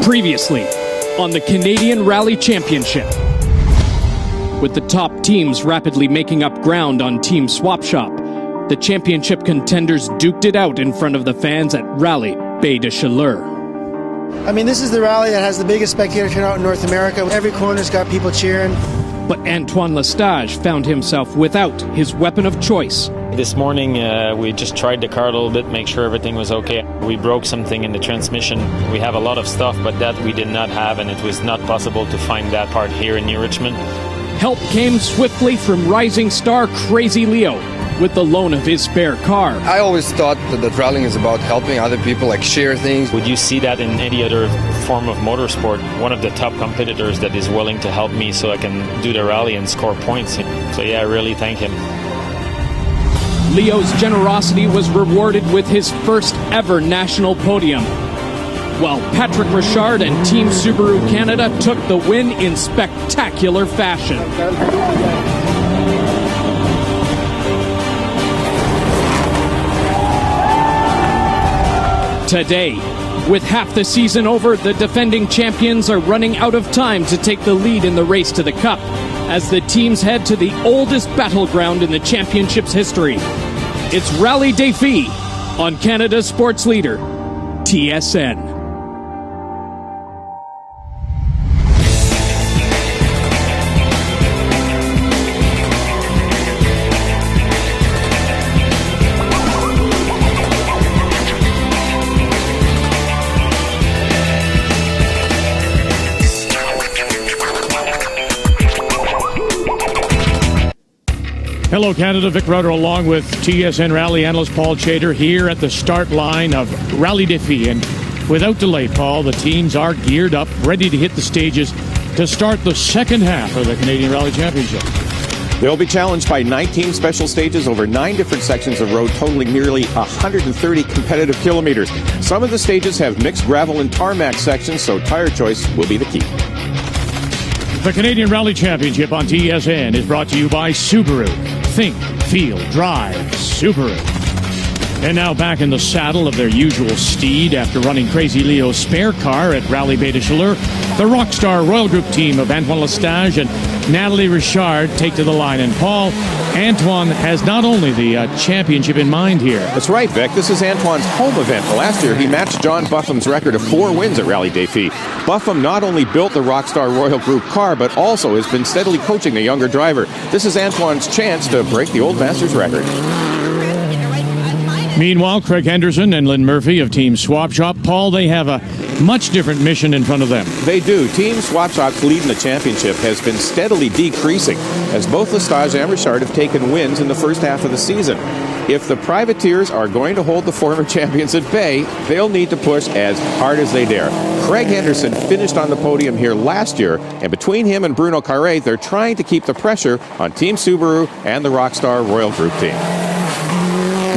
Previously on the Canadian Rally Championship. With the top teams rapidly making up ground on Team Swap Shop, the championship contenders duked it out in front of the fans at Rallye Defi. I mean, this is the rally that has the biggest spectator turnout in North America. Every corner's got people cheering. But Antoine Lestage found himself without his weapon of choice. This morning, we just tried the car a little bit, make sure everything was okay. We broke something in the transmission. We have a lot of stuff, but that we did not have, and it was not possible to find that part here in New Richmond. Help came swiftly from rising star Crazy Leo with the loan of his spare car. I always thought that rallying is about helping other people, like share things. Would you see that in any other form of motorsport? One of the top competitors that is willing to help me so I can do the rally and score points. So yeah, I really thank him. Leo's generosity was rewarded with his first ever national podium, while Patrick Richard and Team Subaru Canada took the win in spectacular fashion. Today, with half the season over, the defending champions are running out of time to take the lead in the race to the Cup, as the teams head to the oldest battleground in the championship's history. It's Rallye Defi on Canada's sports leader, TSN. Hello, Canada. Vic Rutter along with TSN Rally analyst Paul Chater here at the start line of Rallye Defi. And without delay, Paul, the teams are geared up, ready to hit the stages to start the second half of the Canadian Rally Championship. They'll be challenged by 19 special stages over 9 different sections of road, totaling nearly 130 competitive kilometers. Some of the stages have mixed gravel and tarmac sections, so tire choice will be the key. The Canadian Rally Championship on TSN is brought to you by Subaru. Think, feel, drive Subaru. And now back in the saddle of their usual steed after running Crazy Leo's spare car at Rallye Defi, the Rockstar Royal Group team of Antoine Lestage and Natalie Richard take to the line. And Paul, Antoine has not only the championship in mind here. That's right, Vic. This is Antoine's home event. Last year, he matched John Buffum's record of 4 wins at Rallye Defi. Buffum not only built the Rockstar Royal Group car, but also has been steadily coaching the younger driver. This is Antoine's chance to break the old master's record. Meanwhile, Craig Henderson and Lynn Murphy of Team Swap Shop, Paul, they have a much different mission in front of them. They do. Team Swap Shop's lead in the championship has been steadily decreasing as both Lestage and Richard have taken wins in the first half of the season. If the privateers are going to hold the former champions at bay, they'll need to push as hard as they dare. Craig Henderson finished on the podium here last year, and between him and Bruno Carré, they're trying to keep the pressure on Team Subaru and the Rockstar Royal Group team.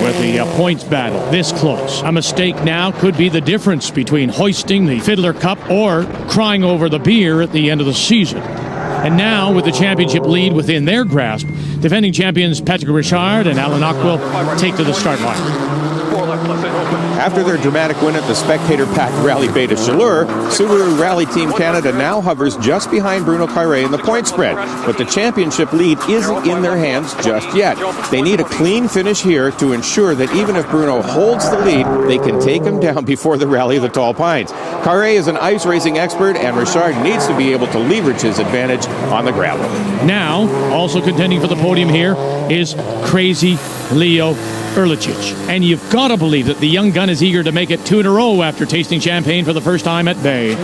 With the points battle this close, a mistake now could be the difference between hoisting the Fiddler Cup or crying over the beer at the end of the season. And now, with the championship lead within their grasp, defending champions Patrick Richard and Alan Ockwell take to the start line. After their dramatic win at the spectator-packed Rallye Defi, Subaru Rally Team Canada now hovers just behind Bruno Carré in the point spread. But the championship lead isn't in their hands just yet. They need a clean finish here to ensure that even if Bruno holds the lead, they can take him down before the Rally of the Tall Pines. Carré is an ice racing expert, and Richard needs to be able to leverage his advantage on the gravel. Now, also contending for the podium here is Crazy Leo Erlichich. And you've got to believe that the young gun is eager to make it 2 in a row after tasting champagne for the first time at Bay.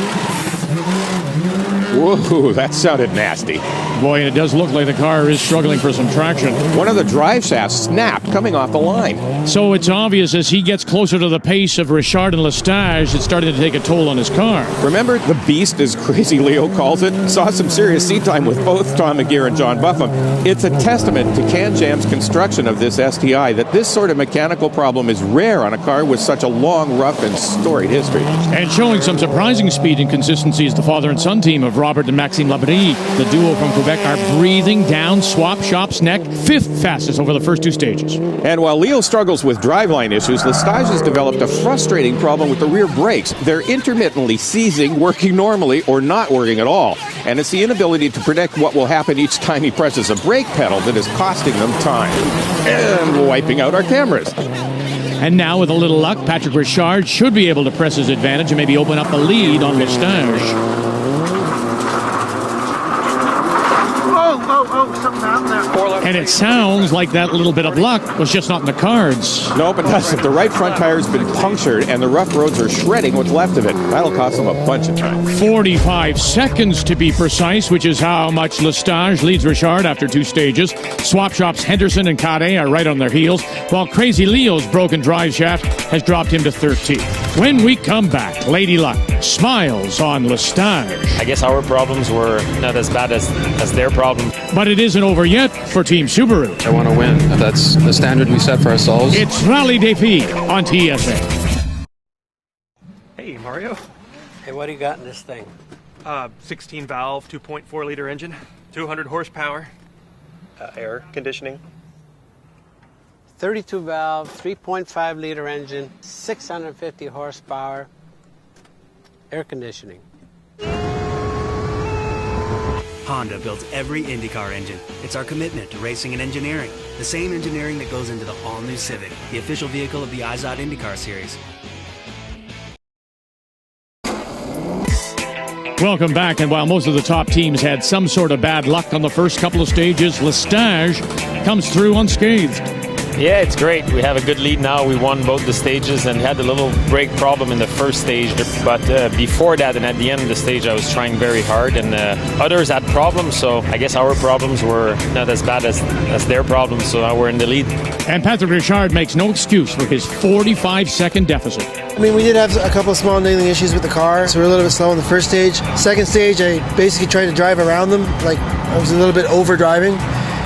Whoa, that sounded nasty. Boy, and it does look like the car is struggling for some traction. One of the drive shafts snapped coming off the line. So it's obvious as he gets closer to the pace of Richard and Lestage, it's starting to take a toll on his car. Remember the beast, as Crazy Leo calls it? Saw some serious seat time with both Tom McGear and John Buffum. It's a testament to Can-Jam's construction of this STI that this sort of mechanical problem is rare on a car with such a long, rough, and storied history. And showing some surprising speed and consistency is the father and son team of Rob Robert and Maxime Labrie, the duo from Quebec, are breathing down Swap Shop's neck, 5th fastest over the first 2 stages. And while Leo struggles with driveline issues, Lestage has developed a frustrating problem with the rear brakes. They're intermittently seizing, working normally, or not working at all. And it's the inability to predict what will happen each time he presses a brake pedal that is costing them time and wiping out our cameras. And now, with a little luck, Patrick Richard should be able to press his advantage and maybe open up the lead on Lestage. Something happened there. And it sounds like that little bit of luck was just not in the cards. Nope, it doesn't. The right front tire's been punctured, and the rough roads are shredding what's left of it. That'll cost them a bunch of time. 45 seconds to be precise, which is how much Lestage leads Richard after 2 stages. Swap Shop's Henderson and Agathe are right on their heels, while Crazy Leo's broken drive shaft has dropped him to 13th. When we come back, Lady Luck smiles on Lestage. I guess our problems were not as bad as their problem. But it isn't over yet for Team Subaru. I want to win. That's the standard we set for ourselves. It's Rallye Defi on TSN. Hey, Mario. Hey, what do you got in this thing? 16 valve, 2.4 liter engine, 200 horsepower. Air conditioning. 32 valve, 3.5 liter engine, 650 horsepower, air conditioning. Honda builds every IndyCar engine. It's our commitment to racing and engineering. The same engineering that goes into the all-new Civic, the official vehicle of the IZOD IndyCar Series. Welcome back, and while most of the top teams had some sort of bad luck on the first couple of stages, Lestage comes through unscathed. Yeah, it's great. We have a good lead now. We won both the stages and had a little brake problem in the first stage. But before that and at the end of the stage, I was trying very hard, and others had problems. So I guess our problems were not as bad as their problems. So now we're in the lead. And Patrick Richard makes no excuse for his 45-second deficit. I mean, we did have a couple of small niggling issues with the car, so we were a little bit slow in the first stage. Second stage, I basically tried to drive around them, like I was a little bit over driving.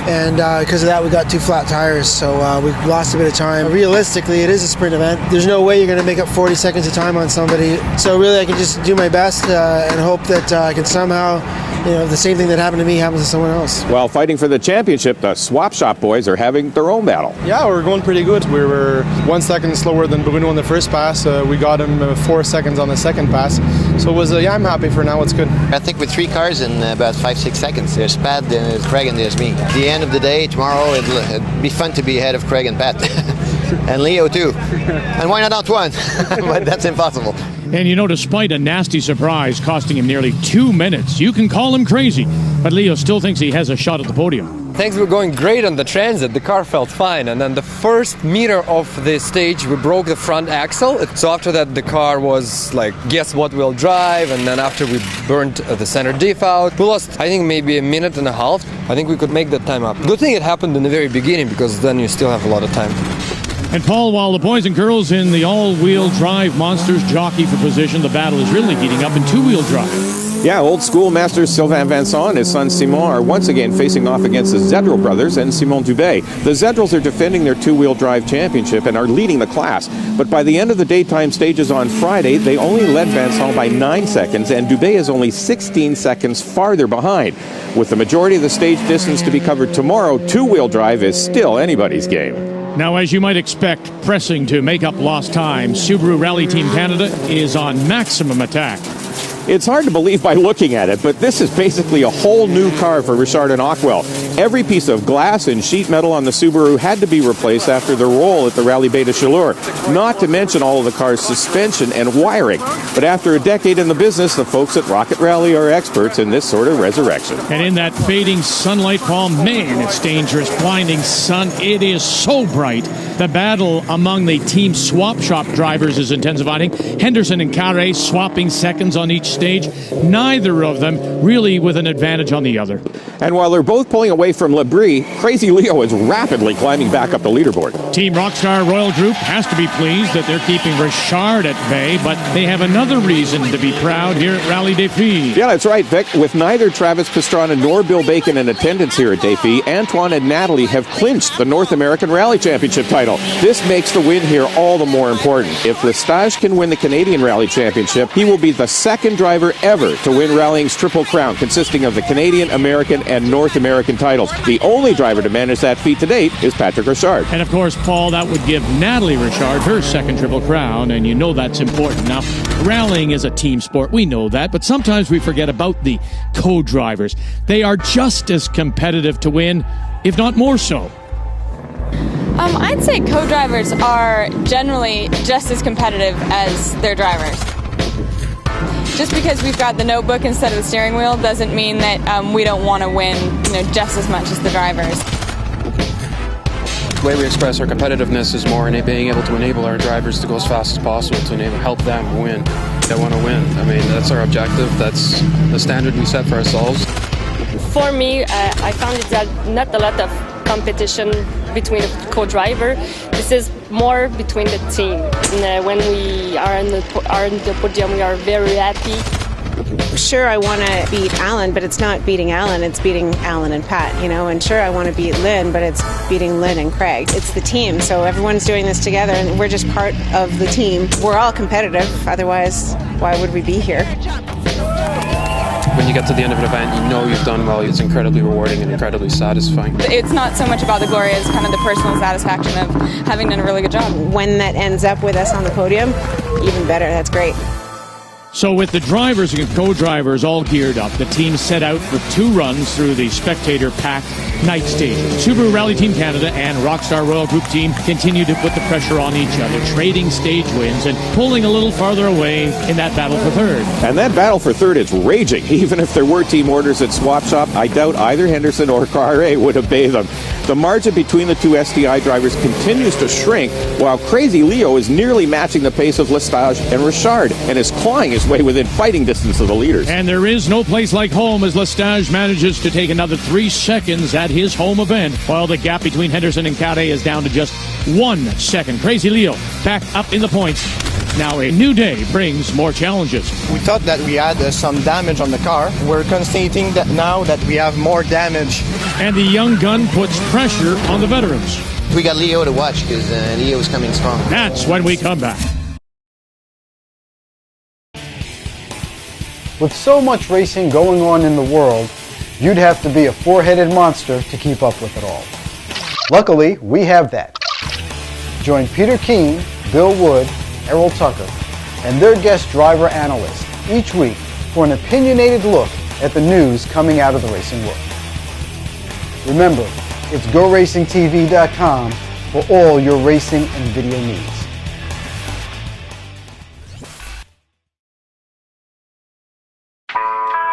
And because of that, we got 2 flat tires, so we lost a bit of time. Realistically, it is a sprint event. There's no way you're going to make up 40 seconds of time on somebody. So really, I can just do my best and hope that I can somehow, the same thing that happened to me happens to someone else. While fighting for the championship, the Swap Shop boys are having their own battle. Yeah, we're going pretty good. We were 1 second slower than Bruno on the first pass. We got him 4 seconds on the second pass. So it was, I'm happy for now. It's good. I think with 3 cars in about 5-6 seconds. There's Pat, there's Craig, and there's me. At the end of the day, tomorrow, it'd be fun to be ahead of Craig and Pat. And Leo, too. And why not Antoine? But that's impossible. And despite a nasty surprise costing him nearly 2 minutes, you can call him crazy, but Leo still thinks he has a shot at the podium. Things were going great on the transit. The car felt fine, and then the first meter of the stage, we broke the front axle. So after that, the car was like, guess what we'll drive, and then after we burnt the center diff out, we lost, I think, maybe a minute and a half. I think we could make that time up. Good thing it happened in the very beginning, because then you still have a lot of time. And Paul, while the boys and girls in the all-wheel drive monsters jockey for position, the battle is really heating up in two-wheel drive. Yeah, old school masters Sylvain Vincent and his son Simon are once again facing off against the Zedrel brothers and Simon Dubé. The Zedrels are defending their two-wheel drive championship and are leading the class. But by the end of the daytime stages on Friday, they only led Vincent by 9 seconds, and Dubé is only 16 seconds farther behind. With the majority of the stage distance to be covered tomorrow, two-wheel drive is still anybody's game. Now, as you might expect, pressing to make up lost time, Subaru Rally Team Canada is on maximum attack. It's hard to believe by looking at it, but this is basically a whole new car for Richard and Ockwell. Every piece of glass and sheet metal on the Subaru had to be replaced after the roll at the Rallye de Chaleur, not to mention all of the car's suspension and wiring. But after a decade in the business, the folks at Rocket Rally are experts in this sort of resurrection. And in that fading sunlight, Paul, man, it's dangerous. Blinding sun, it is so bright. The battle among the team swap shop drivers is intensifying. Henderson and Carré swapping seconds on each stage, neither of them really with an advantage on the other. And while they're both pulling away from Labrie, Crazy Leo is rapidly climbing back up the leaderboard. Team Rockstar Royal Group has to be pleased that they're keeping Richard at bay, but they have another reason to be proud here at Rallye Defi. Yeah, that's right, Vic. With neither Travis Pastrana nor Bill Bacon in attendance here at Defi, Antoine and Natalie have clinched the North American Rally Championship title. title. This makes the win here all the more important. If Lestage can win the Canadian Rally Championship, he will be the second driver ever to win rallying's Triple Crown, consisting of the Canadian, American, and North American titles. The only driver to manage that feat to date is Patrick Richard. And of course, Paul, that would give Natalie Richard her second Triple Crown, and you know that's important. Now, rallying is a team sport, we know that, but sometimes we forget about the co-drivers. They are just as competitive to win, if not more so. I'd say co-drivers are generally just as competitive as their drivers. Just because we've got the notebook instead of the steering wheel doesn't mean that we don't want to win, just as much as the drivers. The way we express our competitiveness is more in being able to enable our drivers to go as fast as possible to help them win. They want to win. I mean, that's our objective. That's the standard we set for ourselves. For me, I found that not a lot of competition between a co-driver. This is more between the team. And when we are in the podium, we are very happy. Sure, I want to beat Alan, but it's not beating Alan, it's beating Alan and Pat, And sure, I want to beat Lynn, but it's beating Lynn and Craig. It's the team, so everyone's doing this together, and we're just part of the team. We're all competitive, otherwise, why would we be here? When you get to the end of an event, you know you've done well. It's incredibly rewarding and incredibly satisfying. It's not so much about the glory as kind of the personal satisfaction of having done a really good job. When that ends up with us on the podium, even better. That's great. So with the drivers and co-drivers all geared up, the team set out for 2 runs through the spectator pack night stages. Subaru Rally Team Canada and Rockstar Royal Group Team continue to put the pressure on each other, trading stage wins and pulling a little farther away in that battle for third. And that battle for third is raging. Even if there were team orders at Swap Shop, I doubt either Henderson or Carre would obey them. The margin between the 2 STI drivers continues to shrink, while Crazy Leo is nearly matching the pace of Lestage and Richard and is clawing his way within fighting distance of the leaders. And there is no place like home as Lestage manages to take another 3 seconds at his home event, while the gap between Henderson and Carre is down to just 1 second. Crazy Leo back up in the points. Now a new day brings more challenges. We thought that we had some damage on the car. We're constating that now that we have more damage. And the young gun puts pressure on the veterans. We got Leo to watch because Leo's coming strong. That's when we come back. With so much racing going on in the world, you'd have to be a 4-headed monster to keep up with it all. Luckily, we have that. Join Peter Keene, Bill Wood, Errol Tucker, and their guest driver analyst each week for an opinionated look at the news coming out of the racing world. Remember, it's GoRacingTV.com for all your racing and video needs.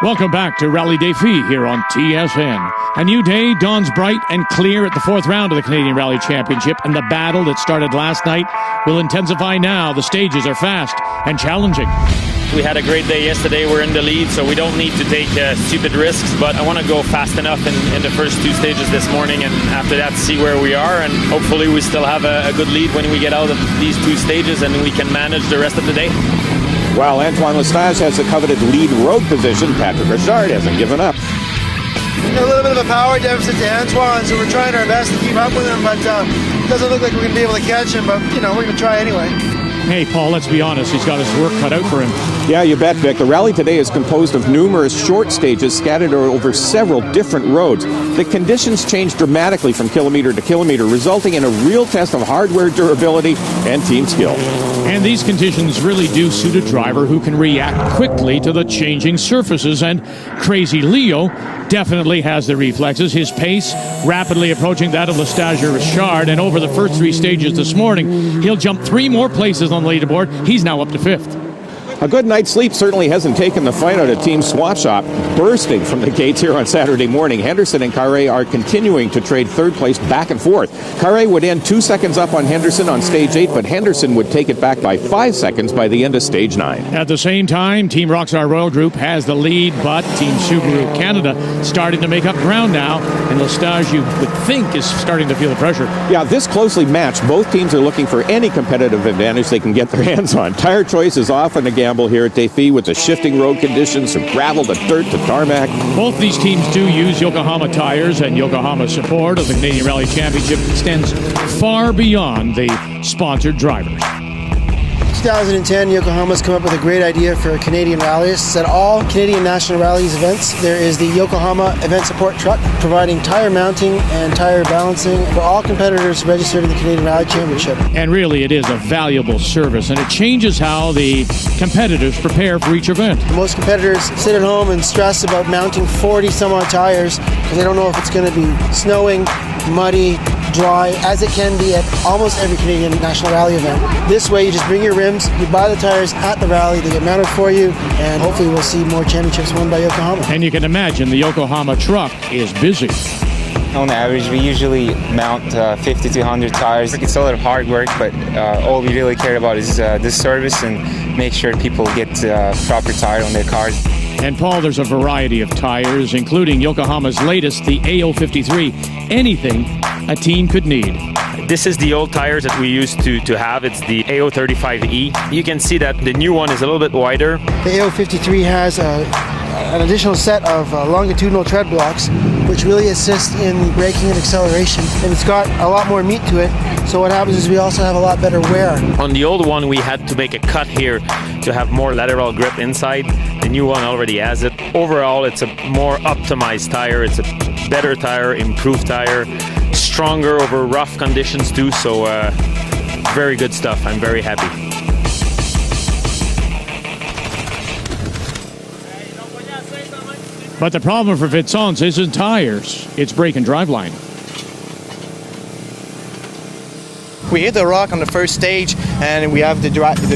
Welcome back to Rallye Defi here on TSN. A new day dawns bright and clear at the 4th round of the Canadian Rally Championship, and the battle that started last night will intensify now. The stages are fast and challenging. We had a great day yesterday. We're in the lead, so we don't need to take stupid risks, but I want to go fast enough in the first 2 stages this morning, and after that see where we are, and hopefully we still have a good lead when we get out of these 2 stages and we can manage the rest of the day. While Antoine Lestage has the coveted lead road position, Patrick Richard hasn't given up. A little bit of a power deficit to Antoine, so we're trying our best to keep up with him, but it doesn't look like we're going to be able to catch him, but, we're going to try anyway. Hey, Paul, let's be honest. He's got his work cut out for him. Yeah, you bet, Vic. The rally today is composed of numerous short stages scattered over several different roads. The conditions change dramatically from kilometer to kilometer, resulting in a real test of hardware durability and team skill. And these conditions really do suit a driver who can react quickly to the changing surfaces, and Crazy Leo definitely has the reflexes. His pace rapidly approaching that of Lestage Richard, and over the first 3 stages this morning, he'll jump 3 more places on the leaderboard. He's now up to 5th. A good night's sleep certainly hasn't taken the fight out of Team Swap Shop. Bursting from the gates here on Saturday morning, Henderson and Carre are continuing to trade 3rd place back and forth. Carre would end 2 seconds up on Henderson on stage 8, but Henderson would take it back by 5 seconds by the end of stage 9. At the same time, Team Rockstar Royal Group has the lead, but Team Subaru Canada starting to make up ground now, and Lestage, you would think, is starting to feel the pressure. Yeah, this closely matched. Both teams are looking for any competitive advantage they can get their hands on. Tire choice is often a gamble, scramble here at Defi with the shifting road conditions from gravel to dirt to tarmac. Both these teams do use Yokohama tires, and Yokohama's support of the Canadian Rally Championship extends far beyond the sponsored drivers. 2010, Yokohama's come up with a great idea for Canadian rallies. At all Canadian National Rallies events, there is the Yokohama Event Support Truck providing tire mounting and tire balancing for all competitors registered in the Canadian Rally Championship. And really, it is a valuable service, and it changes how the competitors prepare for each event. Most competitors sit at home and stress about mounting 40 some odd tires because they don't know if it's going to be snowing, muddy, dry, as it can be at almost every Canadian National Rally event. This way, you just bring your rims, you buy the tires at the rally, they get mounted for you, and hopefully we'll see more championships won by Yokohama. And you can imagine the Yokohama truck is busy. On average, we usually mount 50 to 100 tires. It's a lot of hard work, but all we really care about is the service and make sure people get proper tire on their cars. And Paul, there's a variety of tires, including Yokohama's latest, the AO53. Anything a team could need. This is the old tires that we used to have. It's the AO35E. You can see that the new one is a little bit wider. The AO53 has an additional set of longitudinal tread blocks, which really assist in braking and acceleration. And it's got a lot more meat to it. So what happens is we also have a lot better wear. On the old one, we had to make a cut here to have more lateral grip inside. The new one already has it. Overall, it's a more optimized tire. It's a better tire, improved tire, stronger over rough conditions too. So very good stuff. I'm very happy. But the problem for Vincent isn't tires, it's brake and driveline. We hit the rock on the first stage, and we have the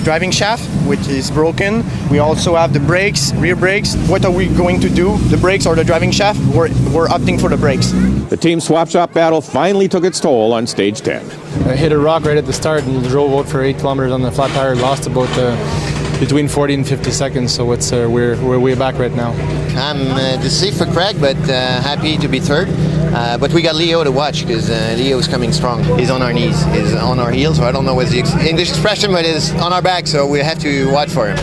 driving shaft, which is broken. We also have the brakes, rear brakes. What are we going to do? The brakes or the driving shaft? We're opting for the brakes. The team swap shop battle finally took its toll on stage 10. I hit a rock right at the start and drove out for 8 kilometers on the flat tire. Lost about between 40 and 50 seconds, so it's we're way back right now. I'm deceived for Craig, but happy to be third. But we got Leo to watch because Leo's coming strong. He's on our knees, he's on our heels, so I don't know what's the English expression, but it's on our back, so we have to watch for him.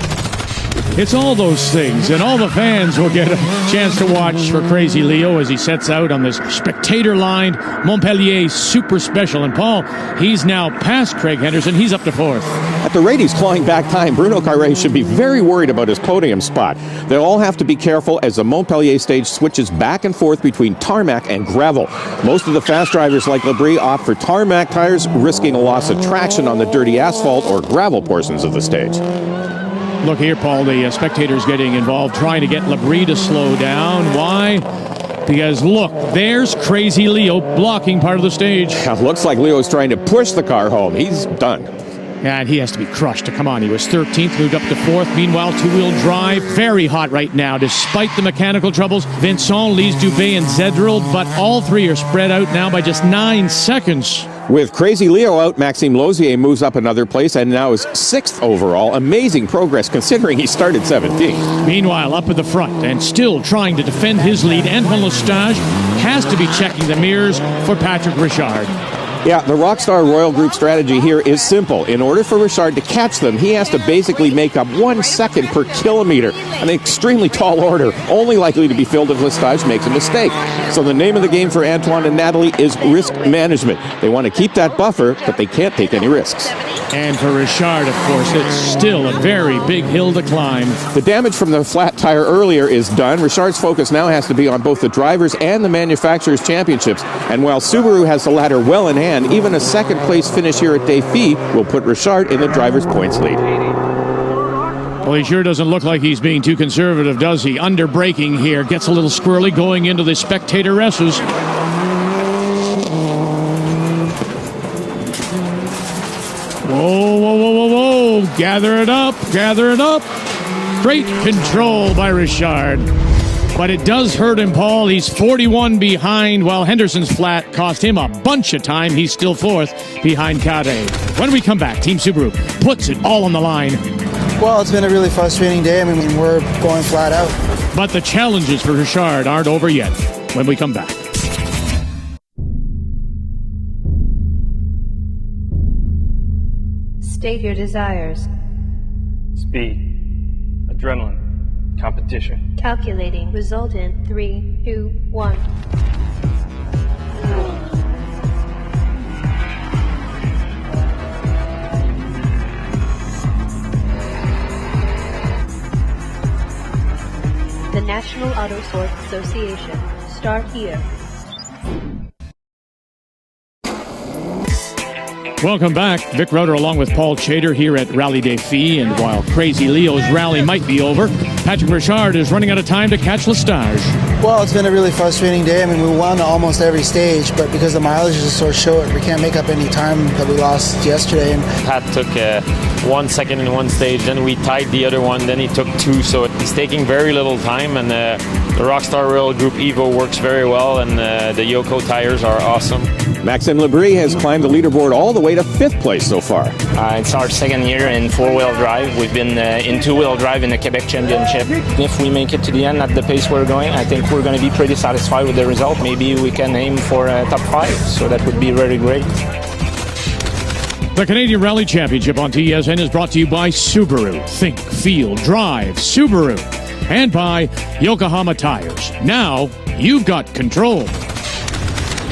It's all those things, and all the fans will get a chance to watch for Crazy Leo as he sets out on this spectator-lined Montpellier Super Special. And Paul, he's now past Craig Henderson. He's up to fourth. At the rate he's clawing back time, Bruno Carré should be very worried about his podium spot. They'll all have to be careful as the Montpellier stage switches back and forth between tarmac and gravel. Most of the fast drivers like Labrie opt for tarmac tires, risking a loss of traction on the dirty asphalt or gravel portions of the stage. Look here, Paul, the spectators getting involved, trying to get Labrie to slow down. Why? Because, look, there's Crazy Leo blocking part of the stage. Looks like Leo's trying to push the car home. He's done. And he has to be crushed. Come on, he was 13th, moved up to 4th. Meanwhile, two-wheel drive, very hot right now, despite the mechanical troubles. Vincent, Lise Dubé, and Zedril, but all three are spread out now by just 9 seconds. With Crazy Leo out, Maxime Lausier moves up another place and now is 6th overall. Amazing progress considering he started 17th. Meanwhile, up at the front and still trying to defend his lead, Antoine Lestage has to be checking the mirrors for Patrick Richard. Yeah, the Rockstar Royal Group strategy here is simple. In order for Richard to catch them, he has to basically make up 1 second per kilometer, an extremely tall order, only likely to be filled if Lestage makes a mistake. So the name of the game for Antoine and Natalie is risk management. They want to keep that buffer, but they can't take any risks. And for Richard, of course, it's still a very big hill to climb. The damage from the flat tire earlier is done. Richard's focus now has to be on both the drivers and the manufacturers' championships. And while Subaru has the latter well in hand, even a second place finish here at Defi will put Richard in the driver's points lead. Well, he sure doesn't look like he's being too conservative, does he? Under braking here, gets a little squirrely going into the spectator S's. Whoa, whoa, whoa, whoa, whoa. Gather it up, gather it up. Great control by Richard. But it does hurt him, Paul. He's 41 behind, while Henderson's flat cost him a bunch of time. He's still 4th behind Kade. When we come back, Team Subaru puts it all on the line. Well, it's been a really frustrating day. I mean, we're going flat out. But the challenges for Richard aren't over yet. When we come back. State your desires. Speed. adrenaline, competition. Calculating. Result in 3, 2, 1. The National Auto Sports Association. Start here. Welcome back. Vic Rudder along with Paul Chater here at Rallye Defi, and while Crazy Leo's rally might be over, Patrick Richard is running out of time to catch Lestage. Well, it's been a really frustrating day. I mean, we won almost every stage, but because the mileage is so short, we can't make up any time that we lost yesterday. And Pat took 1 second in one stage, then we tied the other one, then he took 2, so he's taking very little time, and the Rockstar Royal Group Evo works very well, and the Yoko tires are awesome. Maxime Labrie has climbed the leaderboard all the way to 5th place so far. It's our second year in 4-wheel drive. We've been in 2-wheel drive in the Quebec Championship. If we make it to the end at the pace we're going, I think we're going to be pretty satisfied with the result. Maybe we can aim for a top 5, so that would be really great. The Canadian Rally Championship on TSN is brought to you by Subaru. Think, feel, drive Subaru. And by Yokohama Tires. Now, you've got control.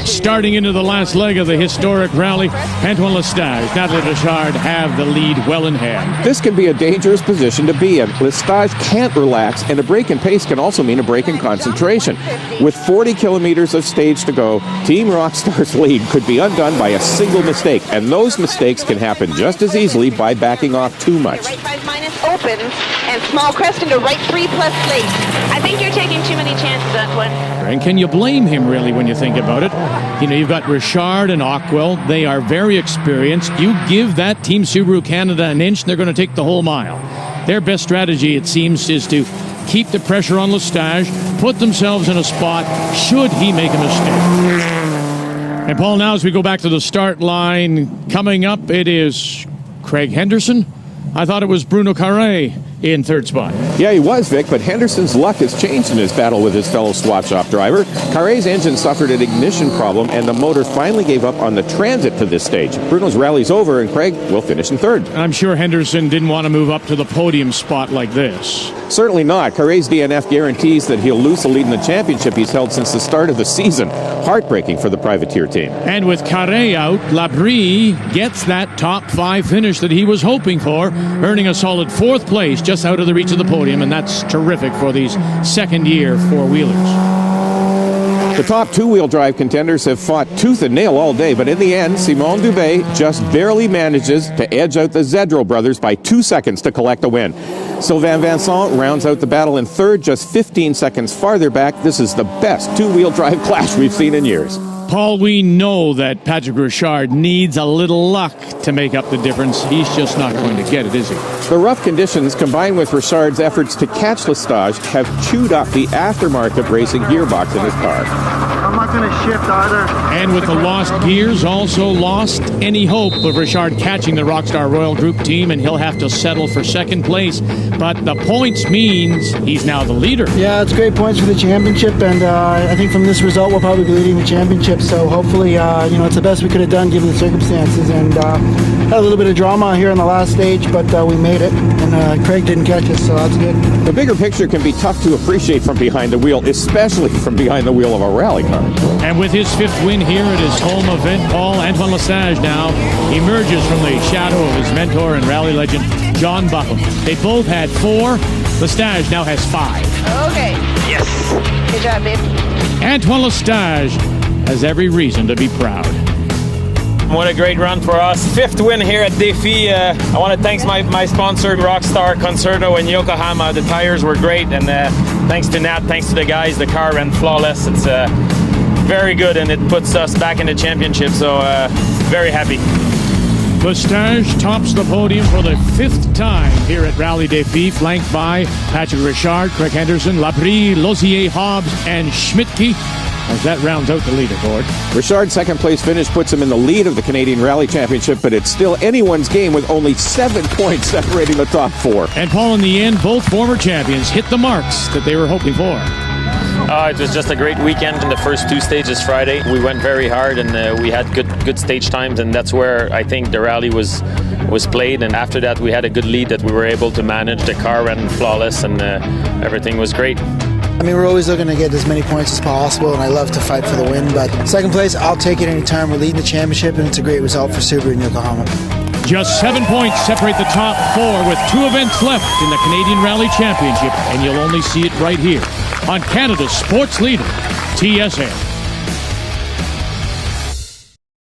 Starting into the last leg of the historic rally, Antoine Lestage, Natalie Richard have the lead well in hand. This can be a dangerous position to be in. Lestage can't relax, and a break in pace can also mean a break in concentration. With 40 kilometers of stage to go, Team Rockstar's lead could be undone by a single mistake, and those mistakes can happen just as easily by backing off too much. Right 5 minus opens, and small crest into right 3 plus late. I think you're taking too many chances, Antoine. And can you blame him, really, when you think about it? You know, you've got Richard and Ockwell. They are very experienced. You give that Team Subaru Canada an inch, they're going to take the whole mile. Their best strategy, it seems, is to keep the pressure on Lestage, put themselves in a spot should he make a mistake. And Paul, now as we go back to the start line, coming up, it is Craig Henderson. I thought it was Bruno Carré in 3rd spot. Yeah, he was, Vic, but Henderson's luck has changed in his battle with his fellow swap-shop driver. Carré's engine suffered an ignition problem, and the motor finally gave up on the transit to this stage. Bruno's rally's over, and Craig will finish in 3rd. I'm sure Henderson didn't want to move up to the podium spot like this. Certainly not. Carré's DNF guarantees that he'll lose the lead in the championship he's held since the start of the season. Heartbreaking for the privateer team. And with Carré out, Labrie gets that top 5 finish that he was hoping for, earning a solid 4th place, just out of the reach of the podium, and that's terrific for these second-year four-wheelers. The top 2-wheel drive contenders have fought tooth and nail all day, but in the end, Simon Dubé just barely manages to edge out the Zedro brothers by 2 seconds to collect a win. Sylvain Vincent rounds out the battle in 3rd, just 15 seconds farther back. This is the best 2-wheel drive clash we've seen in years. Paul, we know that Patrick Richard needs a little luck to make up the difference. He's just not going to get it, is he? The rough conditions, combined with Richard's efforts to catch Lestage, have chewed up the aftermarket racing gearbox in his car. I'm not going to shift either. And with the lost gears, also lost any hope of Richard catching the Rockstar Royal Group team, and he'll have to settle for 2nd place. But the points means he's now the leader. Yeah, it's great points for the championship, and I think from this result, we'll probably be leading the championship. So hopefully, it's the best we could have done given the circumstances. And had a little bit of drama here on the last stage, but we made it, and Craig didn't catch us, so that's good. The bigger picture can be tough to appreciate from behind the wheel, especially from behind the wheel of a rally car. And with his 5th win here at his home event, Paul, Antoine Lestage now emerges from the shadow of his mentor and rally legend, John Buffum. They both had 4. Lestage now has 5. Okay. Yes. Good job, babe. Antoine Lestage has every reason to be proud. What a great run for us. 5th win here at Defi. I want to thank my sponsor, Rockstar, Concerto, and Yokohama. The tires were great, and thanks to Nat, thanks to the guys, the car ran flawless. It's very good, and it puts us back in the championship, so very happy. Lestage tops the podium for the 5th time here at Rallye Defi, flanked by Patrick Richard, Craig Henderson, Labrie, Lozier, Hobbs, and Schmidtke, as that rounds out the leaderboard. Richard's 2nd place finish puts him in the lead of the Canadian Rally Championship, but it's still anyone's game with only 7 points separating the top 4. And Paul, in the end, both former champions hit the marks that they were hoping for. It was just a great weekend in the first two stages Friday. We went very hard and we had good stage times, and that's where I think the rally was played. And after that we had a good lead that we were able to manage. The car ran flawless and everything was great. I mean, we're always looking to get as many points as possible, and I love to fight for the win, but second place, I'll take it anytime. We're leading the championship, and it's a great result for Subaru in Yokohama. Just 7 points separate the top 4 with 2 events left in the Canadian Rally Championship, and you'll only see it right here on Canada's sports leader, TSN.